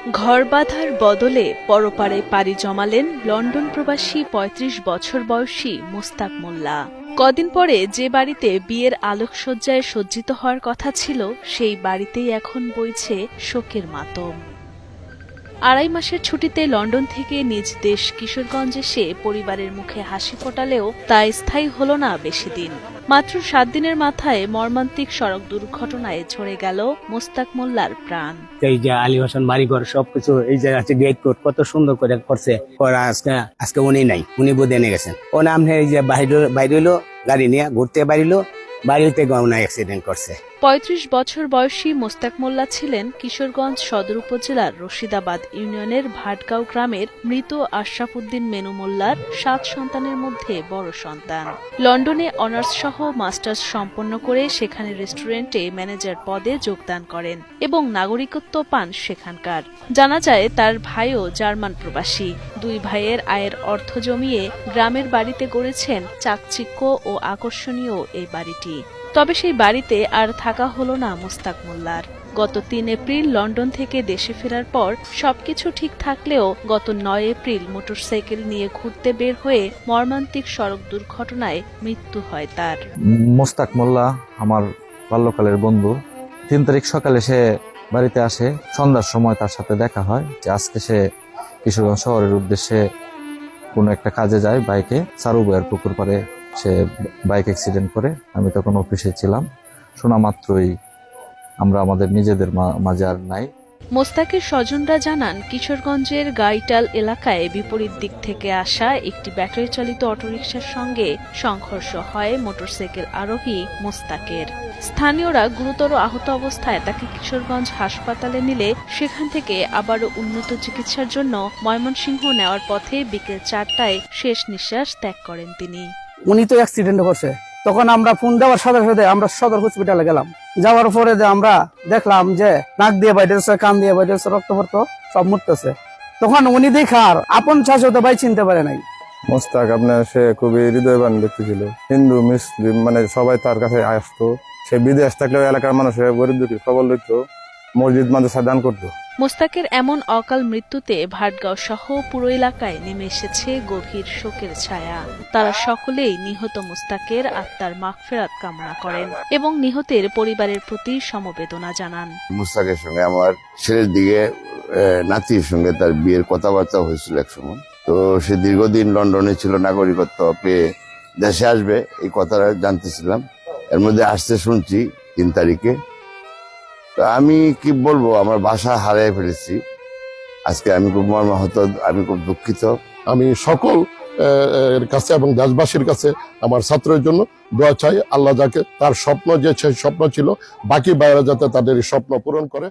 ঘর বাঁধার বদলে পরপারে পাড়ি জমালেন লন্ডন প্রবাসী ৩৫ বছর বয়সী মোস্তাক মোল্লা। কদিন পরে যে বাড়িতে বিয়ের আলোকসজ্জায় সজ্জিত হওয়ার কথা ছিল, সেই বাড়িতেই এখন বইছে শোকের মাতম। ২.৫ মাসের ছুটিতে লন্ডন থেকে নিজ দেশ কিশোরগঞ্জ এসে পরিবারের মুখে হাসি ফোটালেও তা স্থায়ী হল না বেশি দিন। মাত্র ৭ দিনের মাথায় মর্মান্তিক সড়ক দুর্ঘটনায় ঝরে গেল মোস্তাক মোল্লার প্রাণ। এই যে আলী হোসেন বাড়িঘর সবকিছু এই যে আছে, গেট কোড কত সুন্দর করে করছে। আজকে উনি নাই, উনি বোধ এনে গেছেন। ও নাম এই যে বাইরে হইলো গাড়ি নিয়ে ঘুরতে বাড়িলো, বাড়িতে গহনা অ্যাক্সিডেন্ট করছে। ৩৫ বছর বয়সী মোস্তাক মোল্লা ছিলেন কিশোরগঞ্জ সদর উপজেলার রশিদাবাদ ইউনিয়নের ভাটগাঁও গ্রামের মৃত আশরাফ উদ্দিন মেনু মোল্লার ৭ সন্তানের মধ্যে বড় সন্তান। লন্ডনে অনার্স সহ মাস্টার্স সম্পন্ন করে সেখানে রেস্টুরেন্টে ম্যানেজার পদে যোগদান করেন এবং নাগরিকত্ব পান সেখানকার। জানা যায় তার ভাইও জার্মান প্রবাসী। দুই ভাইয়ের আয়ের অর্থ জমিয়ে গ্রামের বাড়িতে গড়েছেন চাকচিক্য ও আকর্ষণীয় এই বাড়িটি। তবে সেই বাড়িতে আর থাকা হলো না মোস্তাক মোল্লার। গত ৩ এপ্রিল লন্ডন থেকে দেশে ফেরার পর সবকিছু ঠিক থাকলেও গত ৯ এপ্রিল মোটরসাইকেল নিয়ে ঘুরতে বের হয়ে মর্মান্তিক সড়ক দুর্ঘটনায় মৃত্যু হয় তার। মোস্তাক মোল্লা আমার বাল্যকালের বন্ধু। ৩ তারিখ সকালে সে বাড়িতে আসে, সন্ধ্যার সময় তার সাথে দেখা হয় যে আজকে সে কিশোরগঞ্জ শহরের উদ্দেশ্যে কোনো একটা কাজে যায় বাইকে। চারুবয়ের পুকুর পাড়ে সে বাইক অ্যাক্সিডেন্ট করে। আমি তখন অফিসে ছিলাম। শোনা মাত্রই আমরা আমাদের নিজেদের মাঝে আর নাই। মোস্তাকের স্বজনরা জানান, কিশোরগঞ্জের গাইটাল এলাকায় বিপরীত দিক থেকে আসা একটি ব্যাটারি চালিত অটোরিকশার সঙ্গে সংঘর্ষ হয় মোটরসাইকেল আরোহী মোস্তাকের। স্থানীয়রা গুরুতর আহত অবস্থায় তাকে কিশোরগঞ্জ হাসপাতালে নিলে সেখান থেকে আবারও উন্নত চিকিৎসার জন্য ময়মনসিংহ নেওয়ার পথে বিকেল ৪টায় শেষ নিঃশ্বাস ত্যাগ করেন তিনি। উনি তো অ্যাক্সিডেন্ট করছে, তখন আমরা ফোন দেওয়ার সাথে সাথে আমরা সদর হসপিটালে গেলাম। যাওয়ার পরে আমরা দেখলাম যে নাক দিয়ে বাইরেছে, কান দিয়ে বাইরেছে, রক্ত সব মুততেছে। তখন উনি দেখার আপন চাচাতো ভাই চিনতে পারে নাই। মোস্তাক আপনার সে খুবই হৃদয়বান ব্যক্তি ছিল। হিন্দু মুসলিম মানে সবাই তার কাছে আসতো। সে বিদেশ থাকলেও এলাকার মানুষের গরিব দুঃখীর খবর লইতো, মসজিদ মাদ্রাসা দান করতো। মোস্তাকের এমন অকাল মৃত্যুতে ভাটগাঁও সহ পুরো এলাকায় নেমে এসেছে গভীর শোকের ছায়া। তারা সকলেই নিহত মোস্তাকের আত্মার মাগফিরাত কামনা করেন এবং নিহতের পরিবারের প্রতি সমবেদনা জানান। মোস্তাকের সঙ্গে আমার ছেলের দিকে নাতির সঙ্গে তার বিয়ের কথাবার্তা হয়েছিল একসময়। তো সে দীর্ঘদিন লন্ডনে ছিল, নাগরিকত্ব পেয়ে দেশে আসবে এই কথাটা জানতেছিলাম। এর মধ্যে আসতে শুনছি ৩ তারিখে। আমি কি বলবো, আমার বাসা হারিয়ে ফেলেছি আজকে। আমি খুব মর্মাহত, আমি খুব দুঃখিত। আমি সকল কাছে এবং দেশবাসীর কাছে আমার ছাত্রের জন্য দোয়া চাই। আল্লাহ যাকে তার স্বপ্ন যে স্বপ্ন ছিল, বাকি বাইরে যাতে তাদের স্বপ্ন পূরণ করে।